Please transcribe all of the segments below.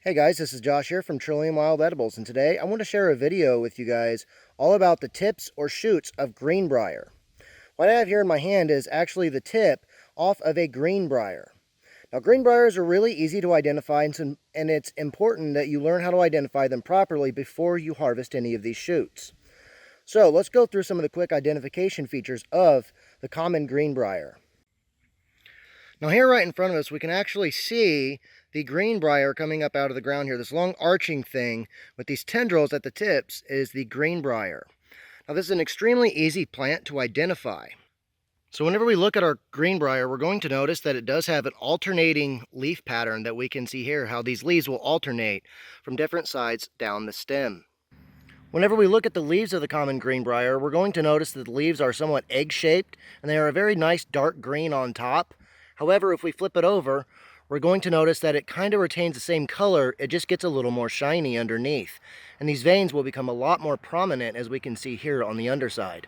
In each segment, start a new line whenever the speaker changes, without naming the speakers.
Hey guys, this is Josh here from Trillium Wild Edibles, and today I want to share a video with you guys all about the tips or shoots of Greenbrier. What I have here in my hand is actually the tip off of a Greenbrier. Now, Greenbriers are really easy to identify, and it's important that you learn how to identify them properly before you harvest any of these shoots. So let's go through some of the quick identification features of the common Greenbrier. Now here right in front of us, we can actually see the Greenbrier coming up out of the ground here. This long arching thing with these tendrils at the tips is the Greenbrier. Now this is an extremely easy plant to identify. So whenever we look at our Greenbrier, we're going to notice that it does have an alternating leaf pattern that we can see here, how these leaves will alternate from different sides down the stem. Whenever we look at the leaves of the common Greenbrier, we're going to notice that the leaves are somewhat egg-shaped, and they are a very nice dark green on top. However, if we flip it over, we're going to notice that it kind of retains the same color, it just gets a little more shiny underneath. And these veins will become a lot more prominent, as we can see here on the underside.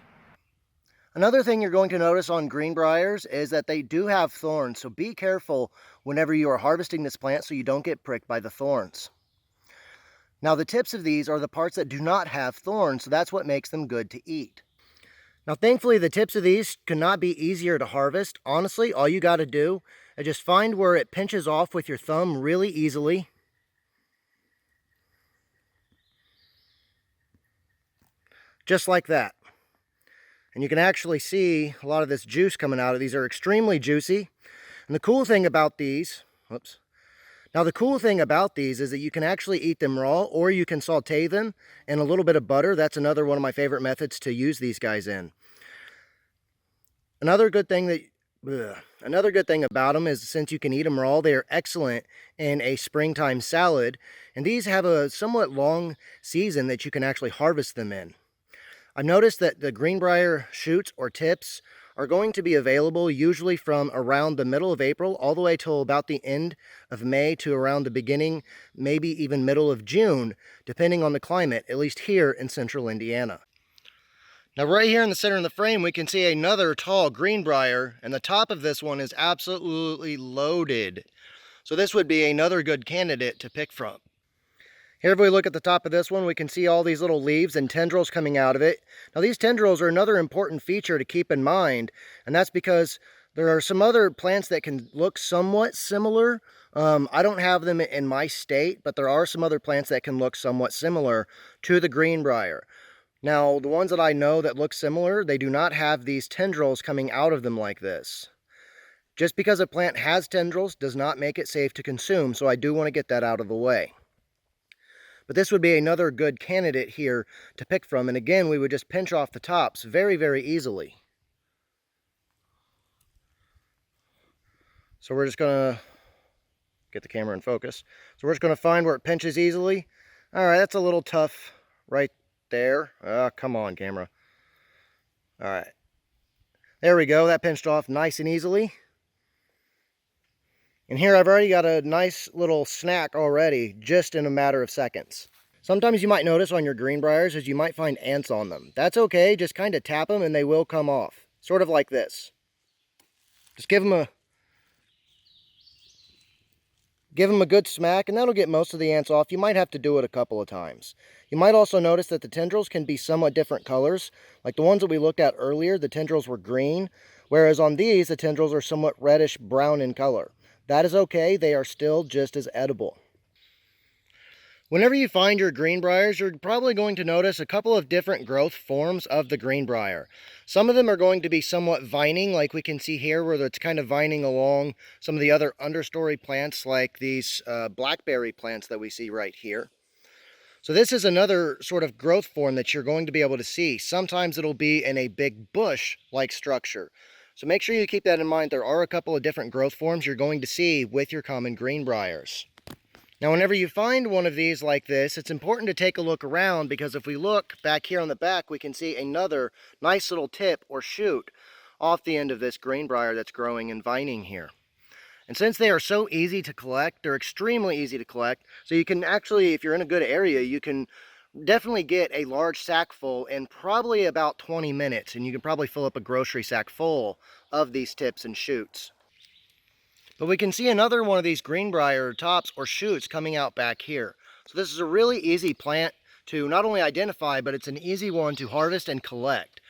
Another thing you're going to notice on Greenbriers is that they do have thorns, so be careful whenever you are harvesting this plant so you don't get pricked by the thorns. Now the tips of these are the parts that do not have thorns, so that's what makes them good to eat. Now thankfully the tips of these could not be easier to harvest. Honestly, all you got to do is just find where it pinches off with your thumb really easily. Just like that. And you can actually see a lot of this juice coming out of these. Are extremely juicy. And the cool thing about these, Now the cool thing about these is that you can actually eat them raw, or you can saute them in a little bit of butter. That's another one of my favorite methods to use these guys in. Another good thing about them is, since you can eat them raw, they are excellent in a springtime salad, and these have a somewhat long season that you can actually harvest them in. I've noticed that the Greenbrier shoots or tips are going to be available usually from around the middle of April all the way till about the end of May to around the beginning, maybe even middle of June, depending on the climate, at least here in central Indiana. Now right here in the center of the frame, we can see another tall Greenbrier, and the top of this one is absolutely loaded. So this would be another good candidate to pick from. Here, if we look at the top of this one, we can see all these little leaves and tendrils coming out of it. Now these tendrils are another important feature to keep in mind, and that's because there are some other plants that can look somewhat similar. I don't have them in my state, but there are some other plants that can look somewhat similar to the Greenbrier. Now, the ones that I know that look similar, they do not have these tendrils coming out of them like this. Just because a plant has tendrils does not make it safe to consume, so I do want to get that out of the way. But this would be another good candidate here to pick from, and again, we would just pinch off the tops very, very easily. So we're just going to get the camera in focus. So we're just going to find where it pinches easily. All right, that's a little tough right there. Come on, camera. All right. There we go. That pinched off nice and easily. And here I've already got a nice little snack already, just in a matter of seconds. Sometimes you might notice on your Greenbriers is you might find ants on them. That's okay. Just kind of tap them and they will come off. Sort of like this. Just give them a good smack, and that'll get most of the ants off. You might have to do it a couple of times. You might also notice that the tendrils can be somewhat different colors. Like the ones that we looked at earlier, the tendrils were green, whereas on these, the tendrils are somewhat reddish brown in color. That is okay. They are still just as edible. Whenever you find your Greenbriers, you're probably going to notice a couple of different growth forms of the Greenbrier. Some of them are going to be somewhat vining, like we can see here, where it's kind of vining along some of the other understory plants, like these blackberry plants that we see right here. So this is another sort of growth form that you're going to be able to see. Sometimes it'll be in a big bush-like structure. So make sure you keep that in mind. There are a couple of different growth forms you're going to see with your common Greenbriers. Now, whenever you find one of these like this, it's important to take a look around, because if we look back here on the back, we can see another nice little tip or shoot off the end of this Greenbrier that's growing and vining here. And since they are so easy to collect, they're extremely easy to collect, so you can actually, if you're in a good area, you can definitely get a large sack full in probably about 20 minutes, and you can probably fill up a grocery sack full of these tips and shoots. But we can see another one of these Greenbrier tops or shoots coming out back here. So this is a really easy plant to not only identify, but it's an easy one to harvest and collect.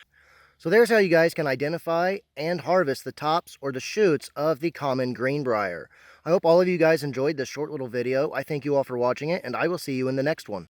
So there's how you guys can identify and harvest the tops or the shoots of the common Greenbrier. I hope all of you guys enjoyed this short little video. I thank you all for watching it, and I will see you in the next one.